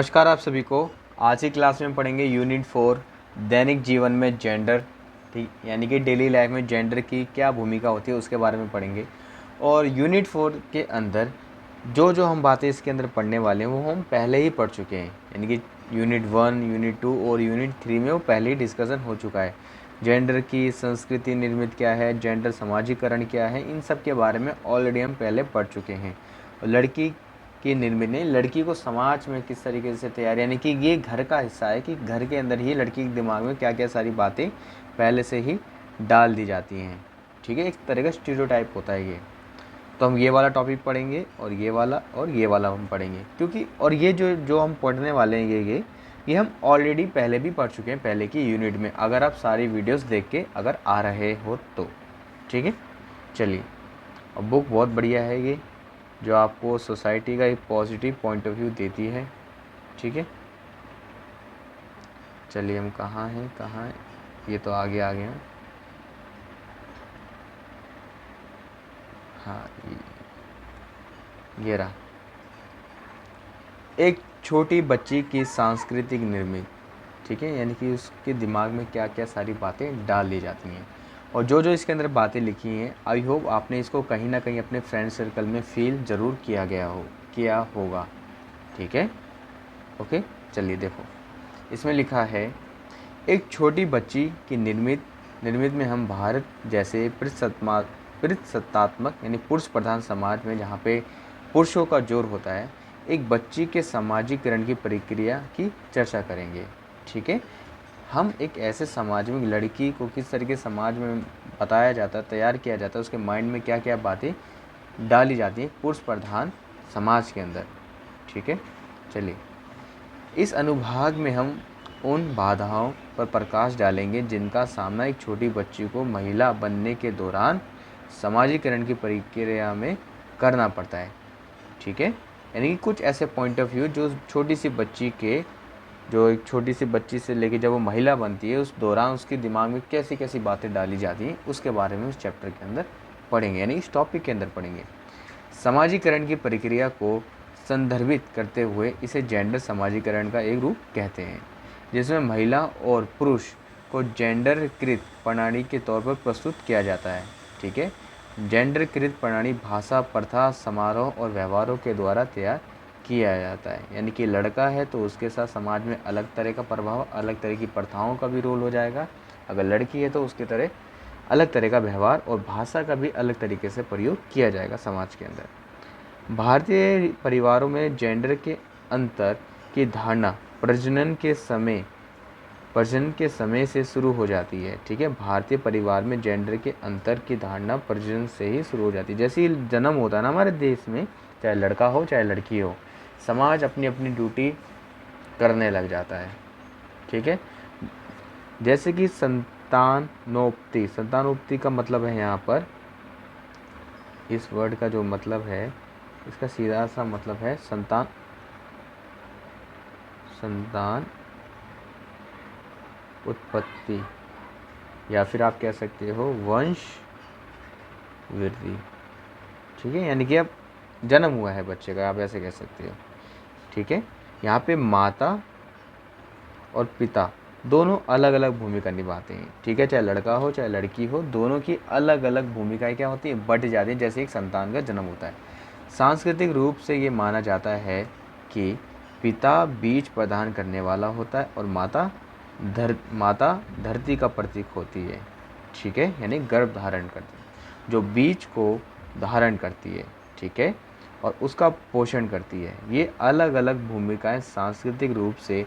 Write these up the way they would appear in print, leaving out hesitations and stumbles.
नमस्कार आप सभी को। आज की क्लास में पढ़ेंगे यूनिट 4 दैनिक जीवन में जेंडर, ठीक, यानी कि डेली लाइफ में जेंडर की क्या भूमिका होती है उसके बारे में पढ़ेंगे। और यूनिट 4 के अंदर जो जो हम बातें इसके अंदर पढ़ने वाले हैं वो हम पहले ही पढ़ चुके हैं, यानी कि यूनिट 1, यूनिट 2 और यूनिट 3 में वो पहले ही डिस्कशन हो चुका है। जेंडर की संस्कृति निर्मित क्या है, जेंडर समाजीकरण क्या है, इन सब के बारे में ऑलरेडी हम पहले पढ़ चुके हैं। और लड़की की निर्मित नहीं, लड़की को समाज में किस तरीके से तैयार, यानी कि ये घर का हिस्सा है कि घर के अंदर ही लड़की के दिमाग में क्या क्या सारी बातें पहले से ही डाल दी जाती हैं। ठीक है, एक तरह का स्टीरियोटाइप होता है ये। तो हम ये वाला टॉपिक पढ़ेंगे और ये वाला हम पढ़ेंगे, क्योंकि और ये जो जो हम पढ़ने वाले हैं ये हम ऑलरेडी पहले भी पढ़ चुके हैं पहले की यूनिट में, अगर आप सारी वीडियोस देख के अगर आ रहे हो तो। ठीक है, चलिए। अब बुक बहुत बढ़िया है ये, जो आपको सोसाइटी का एक पॉजिटिव पॉइंट ऑफ व्यू देती है। ठीक है, चलिए हम कहाँ हैं, ये तो आगे आ गए हैं। हाँ, ये रहा। एक छोटी बच्ची की सांस्कृतिक निर्मित, ठीक है, यानी कि उसके दिमाग में क्या क्या सारी बातें डाल दी जाती हैं। और जो जो इसके अंदर बातें लिखी हैं, आई होप आपने इसको कहीं ना कहीं अपने फ्रेंड सर्कल में फील ज़रूर किया होगा। ठीक है, ओके। चलिए देखो, इसमें लिखा है एक छोटी बच्ची की निर्मित में हम भारत जैसे पितृसत्तात्मक यानी पुरुष प्रधान समाज में, जहाँ पे पुरुषों का जोर होता है, एक बच्ची के सामाजिकरण की प्रक्रिया की चर्चा करेंगे। ठीक है, हम एक ऐसे समाज में लड़की को किस तरीके समाज में बताया जाता है, तैयार किया जाता है, उसके माइंड में क्या क्या बातें डाली जाती हैं पुरुष प्रधान समाज के अंदर। ठीक है, चलिए इस अनुभाग में हम उन बाधाओं पर प्रकाश डालेंगे जिनका सामना एक छोटी बच्ची को महिला बनने के दौरान समाजीकरण की प्रक्रिया में करना पड़ता है। ठीक है, यानी कि कुछ ऐसे पॉइंट ऑफ व्यू जो एक छोटी सी बच्ची से लेके जब वो महिला बनती है उस दौरान उसके दिमाग में कैसी कैसी बातें डाली जाती हैं उसके बारे में उस चैप्टर के अंदर पढ़ेंगे, यानी इस टॉपिक के अंदर पढ़ेंगे। समाजीकरण की प्रक्रिया को संदर्भित करते हुए इसे जेंडर समाजीकरण का एक रूप कहते हैं, जिसमें महिला और पुरुष को जेंडरकृत प्रणाली के तौर पर प्रस्तुत किया जाता है। ठीक है, जेंडरकृत प्रणाली भाषा, प्रथा, समारोह और व्यवहारों के द्वारा तैयार किया जाता है, यानी कि लड़का है तो उसके साथ समाज में अलग तरह का प्रभाव, अलग तरह की प्रथाओं का भी रोल हो जाएगा। अगर लड़की है तो उसके तरह अलग तरह का व्यवहार और भाषा का भी अलग तरीके से प्रयोग किया जाएगा समाज के अंदर। भारतीय परिवारों में जेंडर के अंतर की धारणा प्रजनन के समय से शुरू हो जाती है। ठीक है, भारतीय परिवार में जेंडर के अंतर की धारणा प्रजनन से ही शुरू हो जाती है। जैसे ही जन्म होता है ना हमारे देश में, चाहे लड़का हो चाहे लड़की हो, समाज अपनी अपनी ड्यूटी करने लग जाता है। ठीक है, जैसे कि संतानोत्पत्ति का मतलब है, यहाँ पर इस वर्ड का जो मतलब है, इसका सीधा सा मतलब है संतान उत्पत्ति, या फिर आप कह सकते हो वंश वृद्धि। ठीक है, यानी कि अब जन्म हुआ है बच्चे का, आप ऐसे कह सकते हो। ठीक है, यहाँ पे माता और पिता दोनों अलग अलग भूमिका निभाते हैं। ठीक है, चाहे लड़का हो चाहे लड़की हो, दोनों की अलग अलग भूमिकाएं क्या होती हैं, बट जाती हैं, जैसे एक संतान का जन्म होता है। सांस्कृतिक रूप से ये माना जाता है कि पिता बीज प्रदान करने वाला होता है और माता धरती का प्रतीक होती है। ठीक है, यानी गर्भ धारण करती है, जो बीज को धारण करती है। ठीक है, और उसका पोषण करती है। ये अलग अलग भूमिकाएं सांस्कृतिक रूप से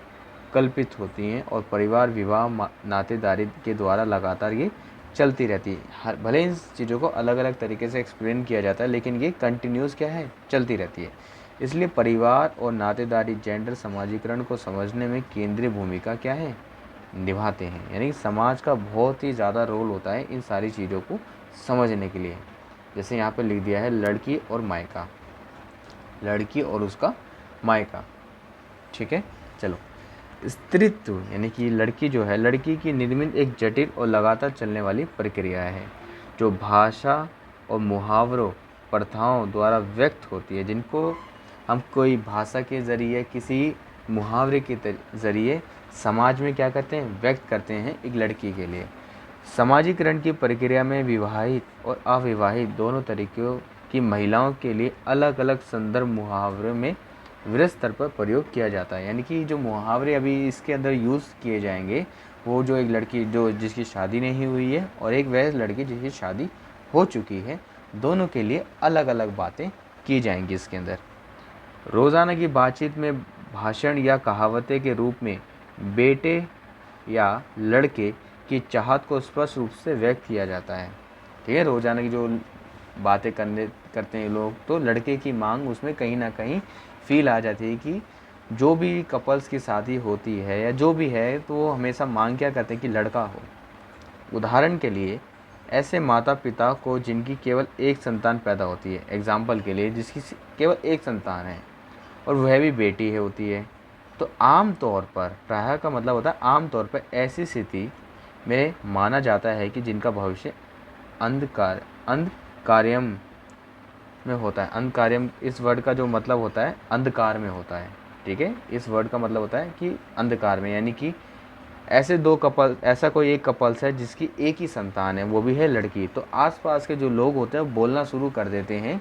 कल्पित होती हैं और परिवार, विवाह, नातेदारी के द्वारा लगातार ये चलती रहती है। भले इन चीज़ों को अलग अलग तरीके से एक्सप्लेन किया जाता है, लेकिन ये कंटिन्यूस क्या है, चलती रहती है। इसलिए परिवार और नातेदारी जेंडर समाजीकरण को समझने में केंद्रीय भूमिका क्या है, निभाते हैं। यानी समाज का बहुत ही ज़्यादा रोल होता है इन सारी चीज़ों को समझने के लिए। जैसे यहाँ पे लिख दिया है लड़की और मायका, लड़की और उसका मायका। ठीक है, चलो। स्त्रीत्व यानी कि लड़की जो है, लड़की की निर्मित एक जटिल और लगातार चलने वाली प्रक्रिया है, जो भाषा और मुहावरों, प्रथाओं द्वारा व्यक्त होती है, जिनको हम कोई भाषा के ज़रिए, किसी मुहावरे के ज़रिए समाज में क्या करते हैं, व्यक्त करते हैं एक लड़की के लिए। समाजीकरण की प्रक्रिया में विवाहित और अविवाहित दोनों तरीक़ों की महिलाओं के लिए अलग अलग संदर्भ मुहावरों में वृहद स्तर पर प्रयोग किया जाता है। यानी कि जो मुहावरे अभी इसके अंदर यूज़ किए जाएंगे, वो जो एक लड़की जो जिसकी शादी नहीं हुई है और एक वह लड़की जिसकी शादी हो चुकी है, दोनों के लिए अलग अलग बातें की जाएंगी इसके अंदर। रोज़ाना की बातचीत में भाषण या कहावतें के रूप में बेटे या लड़के की चाहत को स्पष्ट रूप से व्यक्त किया जाता है। ठीक है, रोज़ाना की जो बातें करते हैं लोग, तो लड़के की मांग उसमें कहीं ना कहीं फील आ जाती है कि जो भी कपल्स की शादी होती है या जो भी है, तो वो हमेशा मांग क्या करते हैं कि लड़का हो। उदाहरण के लिए ऐसे माता पिता को जिनकी केवल एक संतान पैदा होती है, एग्जाम्पल के लिए जिसकी केवल एक संतान है और वह भी बेटी है होती है, तो आम तौर पर, प्रायः का मतलब होता है आम तौर पर, ऐसी स्थिति में माना जाता है कि जिनका भविष्य अंधकार्यम में होता है। अंधकार्यम, इस वर्ड का जो मतलब होता है अंधकार में होता है। ठीक है, इस वर्ड का मतलब होता है कि अंधकार में, यानी कि ऐसा कोई एक कपल्स है जिसकी एक ही संतान है, वो भी है लड़की, तो आसपास के जो लोग होते हैं वो बोलना शुरू कर देते हैं।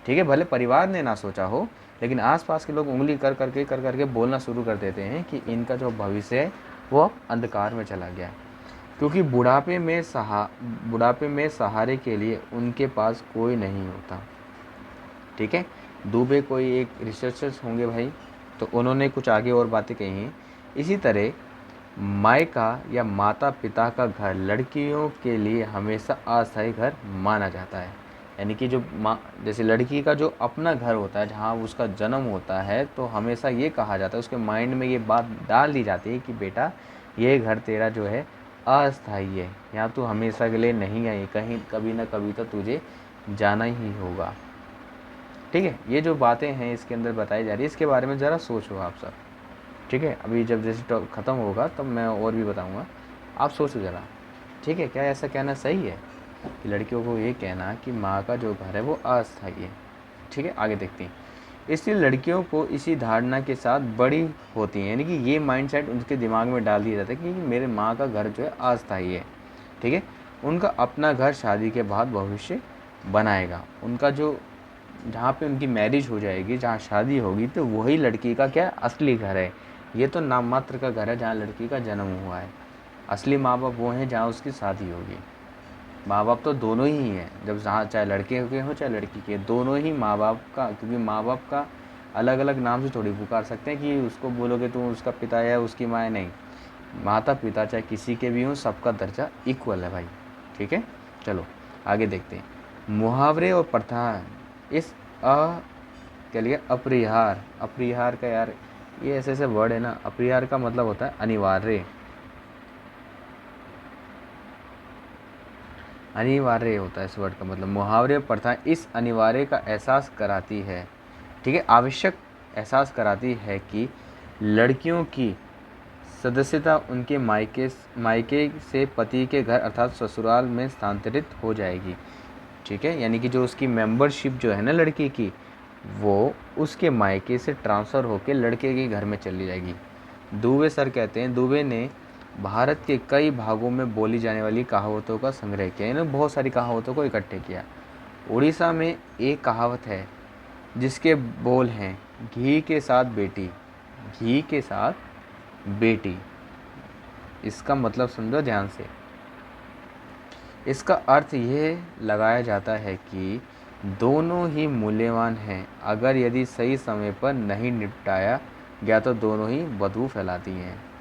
ठीक है, भले परिवार ने ना सोचा हो, लेकिन आसपास के लोग उंगली कर करके बोलना शुरू कर देते हैं कि इनका जो भविष्य है वो अब अंधकार में चला गया, क्योंकि बुढ़ापे में सहारे के लिए उनके पास कोई नहीं होता। ठीक है, दुबे कोई एक रिसर्चर्स होंगे भाई, तो उन्होंने कुछ आगे और बातें कही हैं। इसी तरह मायका या माता पिता का घर लड़कियों के लिए हमेशा अस्थायी घर माना जाता है। यानी कि जो जैसे लड़की का जो अपना घर होता है जहाँ उसका जन्म होता है, तो हमेशा ये कहा जाता है, उसके माइंड में ये बात डाल दी जाती है कि बेटा ये घर तेरा जो है अस्थायी है, यहाँ तू हमेशा के लिए नहीं आई, कहीं कभी ना कभी तो तुझे जाना ही होगा। ठीक है, ये जो बातें हैं इसके अंदर बताई जा रही है, इसके बारे में ज़रा सोचो आप सब। ठीक है, अभी जब जैसे टॉप ख़त्म होगा तब मैं और भी बताऊंगा, आप सोचो ज़रा। ठीक है, क्या ऐसा कहना सही है कि लड़कियों को ये कहना कि माँ का जो घर है वो अस्थायी है? ठीक है, आगे देखते हैं। इसलिए लड़कियों को इसी धारणा के साथ बड़ी होती हैं, यानी कि ये माइंडसेट उनके दिमाग में डाल दिया जाता है कि मेरे माँ का घर जो है अस्थायी है। ठीक है, उनका अपना घर शादी के बाद भविष्य बनाएगा। उनका जो जहाँ पे उनकी मैरिज हो जाएगी, जहाँ शादी होगी, तो वही लड़की का क्या असली घर है। ये तो नाम मात्र का घर है जहाँ लड़की का जन्म हुआ है। असली माँ बाप वो हैं जहाँ उसकी शादी होगी। माँ बाप तो दोनों ही हैं, जब जहाँ चाहे लड़के के हो चाहे लड़की के, दोनों ही माँ बाप का, क्योंकि माँ बाप का अलग अलग नाम से थोड़ी पुकार सकते हैं कि उसको बोलोगे तुम उसका पिता है उसकी माँ है, नहीं। माता पिता चाहे किसी के भी हों, सबका दर्जा इक्वल है भाई। ठीक है, चलो आगे देखते हैं। मुहावरे और प्रथा इस क्या लिया, अपरिहार का, यार ये ऐसे ऐसे वर्ड है ना। अपरिहार का मतलब होता है अनिवार्य होता है इस वर्ड का मतलब। मुहावरे प्रथा इस अनिवार्य का एहसास कराती है, ठीक है, आवश्यक एहसास कराती है कि लड़कियों की सदस्यता उनके मायके से पति के घर अर्थात ससुराल में स्थानांतरित हो जाएगी। ठीक है, यानी कि जो उसकी मेंबरशिप जो है ना लड़की की, वो उसके मायके से ट्रांसफ़र होकर लड़के के घर में चली जाएगी। दुबे सर कहते हैं, दुबे ने भारत के कई भागों में बोली जाने वाली कहावतों का संग्रह किया, यानी बहुत सारी कहावतों को इकट्ठे किया। उड़ीसा में एक कहावत है जिसके बोल हैं, घी के साथ बेटी, घी के साथ बेटी। इसका मतलब समझो ध्यान से। इसका अर्थ यह लगाया जाता है कि दोनों ही मूल्यवान हैं, अगर यदि सही समय पर नहीं निपटाया गया तो दोनों ही बदबू फैलाती हैं।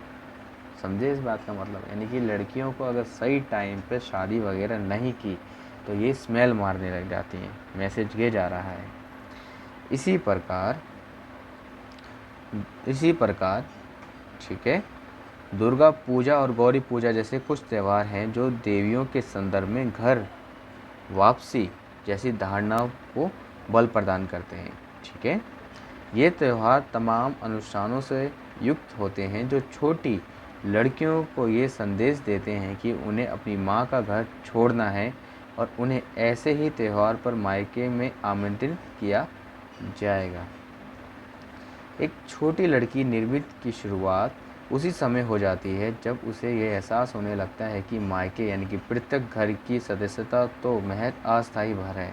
समझे इस बात का मतलब? यानी कि लड़कियों को अगर सही टाइम पे शादी वगैरह नहीं की तो ये स्मेल मारने लग जाती हैं। मैसेज ये जा रहा है। इसी प्रकार ठीक है, दुर्गा पूजा और गौरी पूजा जैसे कुछ त्यौहार हैं जो देवियों के संदर्भ में घर वापसी जैसी धारणाओं को बल प्रदान करते हैं। ठीक है, ये त्यौहार तमाम अनुष्ठानों से युक्त होते हैं जो छोटी लड़कियों को ये संदेश देते हैं कि उन्हें अपनी माँ का घर छोड़ना है और उन्हें ऐसे ही त्यौहार पर मायके में आमंत्रित किया जाएगा। एक छोटी लड़की निर्मित की शुरुआत उसी समय हो जाती है जब उसे ये एहसास होने लगता है कि मायके यानी कि पृथक घर की सदस्यता तो महज अस्थायी भर है।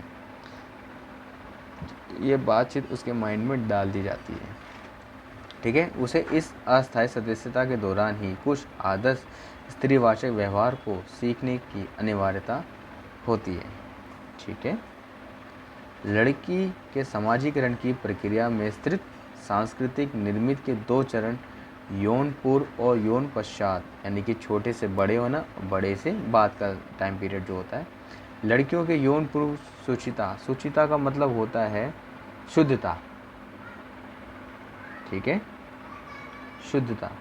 ये बातचीत उसके माइंड में डाल दी जाती है। ठीक है, उसे इस अस्थायी सदस्यता के दौरान ही कुछ आदर्श स्त्रीवाचक व्यवहार को सीखने की अनिवार्यता होती है। ठीक है, लड़की के समाजीकरण की प्रक्रिया में स्थित सांस्कृतिक निर्मित के दो चरण यौन पूर्व और यौन पश्चात यानी कि छोटे से बड़े होना, बड़े से बाद का टाइम पीरियड जो होता है। लड़कियों के यौन पूर्व सुचिता, सुचिता का मतलब होता है शुद्धता। ठीक है, शुद्धता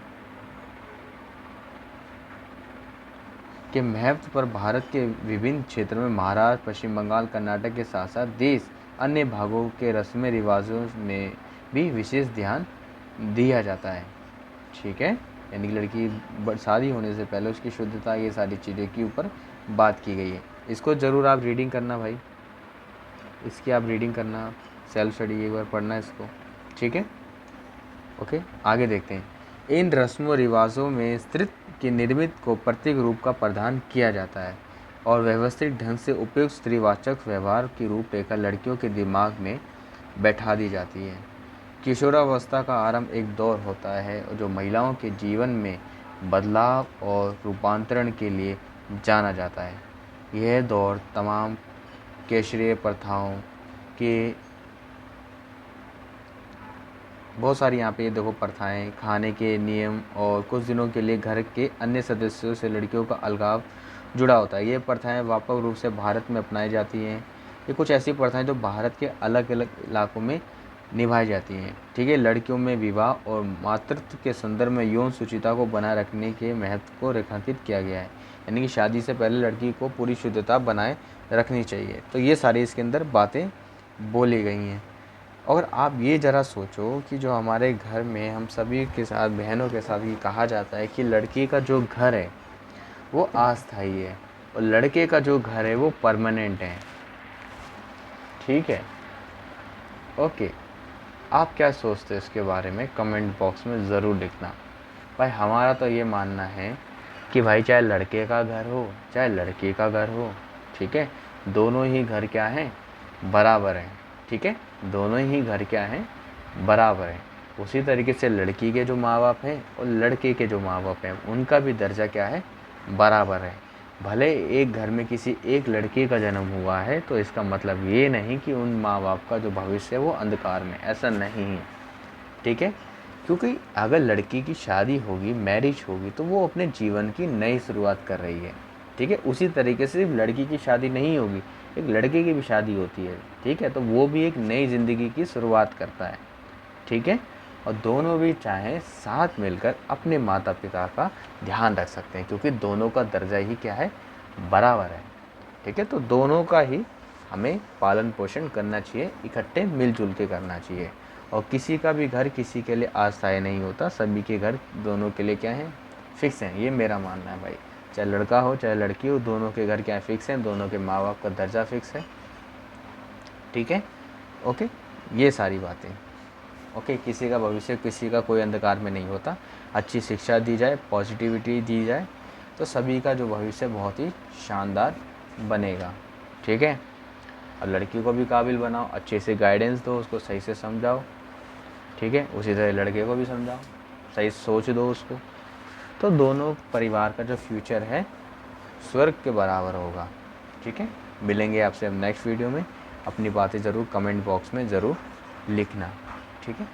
के महत्व पर भारत के विभिन्न क्षेत्रों में महाराष्ट्र, पश्चिम बंगाल, कर्नाटक के साथ साथ देश अन्य भागों के रस्में रिवाजों में भी विशेष ध्यान दिया जाता है। ठीक है, यानी कि लड़की शादी होने से पहले उसकी शुद्धता, ये सारी चीज़ों के ऊपर बात की गई है। इसको ज़रूर आप रीडिंग करना भाई, इसकी आप रीडिंग करना, सेल्फ स्टडी एक बार पढ़ना इसको। ठीक है, ओके, आगे देखते हैं। इन रस्मों रिवाजों में स्त्रीत्व की निर्मित को प्रतीक रूप का प्रदान किया जाता है और व्यवस्थित ढंग से उपयुक्त स्त्रीवाचक व्यवहार की रूपरेखा लड़कियों के दिमाग में बैठा दी जाती है। किशोरावस्था का आरंभ एक दौर होता है जो महिलाओं के जीवन में बदलाव और रूपांतरण के लिए जाना जाता है। यह दौर तमाम केशरीय प्रथाओं के बहुत सारी यहाँ पे देखो प्रथाएं, खाने के नियम और कुछ दिनों के लिए घर के अन्य सदस्यों से लड़कियों का अलगाव जुड़ा होता है। ये प्रथाएं व्यापक रूप से भारत में अपनाई जाती हैं। ये कुछ ऐसी प्रथाएं जो भारत के अलग अलग इलाकों में निभाई जाती हैं। ठीक है, लड़कियों में विवाह और मातृत्व के संदर्भ में यौन शुचिता को बनाए रखने के महत्व को रेखांकित किया गया है। यानी कि शादी से पहले लड़की को पूरी शुद्धता बनाए रखनी चाहिए। तो ये सारी इसके अंदर बातें बोली गई हैं। और आप ये ज़रा सोचो कि जो हमारे घर में हम सभी के साथ, बहनों के साथ ये कहा जाता है कि लड़की का जो घर है वो अस्थायी है और लड़के का जो घर है वो परमानेंट है। ठीक है, ओके, आप क्या सोचते हैं इसके बारे में कमेंट बॉक्स में ज़रूर लिखना। भाई हमारा तो ये मानना है कि भाई चाहे लड़के का घर हो चाहे लड़की का घर हो, ठीक है, दोनों ही घर क्या हैं, बराबर हैं। ठीक है, दोनों ही घर क्या हैं, बराबर हैं। उसी तरीके से लड़की के जो माँ बाप हैं और लड़के के जो माँ बाप हैं उनका भी दर्जा क्या है, बराबर है। भले एक घर में किसी एक लड़की का जन्म हुआ है तो इसका मतलब ये नहीं कि उन माँ बाप का जो भविष्य है वो अंधकार में, ऐसा नहीं है। ठीक है, क्योंकि अगर लड़की की शादी होगी, मैरिज होगी, तो वो अपने जीवन की नई शुरुआत कर रही है। ठीक है, उसी तरीके से सिर्फ लड़की की शादी नहीं होगी, एक लड़के की भी शादी होती है। ठीक है, तो वो भी एक नई ज़िंदगी की शुरुआत करता है। ठीक है, और दोनों भी चाहें साथ मिलकर अपने माता पिता का ध्यान रख सकते हैं क्योंकि दोनों का दर्जा ही क्या है, बराबर है। ठीक है, तो दोनों का ही हमें पालन पोषण करना चाहिए, इकट्ठे मिलजुल के करना चाहिए। और किसी का भी घर किसी के लिए अस्थायी नहीं होता, सभी के घर दोनों के लिए क्या है, फिक्स हैं। ये मेरा मानना है भाई, चाहे लड़का हो चाहे लड़की हो, दोनों के घर क्या है, फिक्स हैं, दोनों के माँ बाप का दर्जा फिक्स है। ठीक है, ओके, ये सारी बातें। ओके, किसी का भविष्य, किसी का कोई अंधकार में नहीं होता। अच्छी शिक्षा दी जाए, पॉजिटिविटी दी जाए तो सभी का जो भविष्य बहुत ही शानदार बनेगा। ठीक है, और लड़की को भी काबिल बनाओ, अच्छे से गाइडेंस दो, उसको सही से समझाओ। ठीक है, उसी तरह लड़के को भी समझाओ, सही सोच दो उसको, तो दोनों परिवार का जो फ्यूचर है स्वर्ग के बराबर होगा। ठीक है, मिलेंगे आपसे अब नेक्स्ट वीडियो में। अपनी बातें ज़रूर कमेंट बॉक्स में ज़रूर लिखना। ठीक है।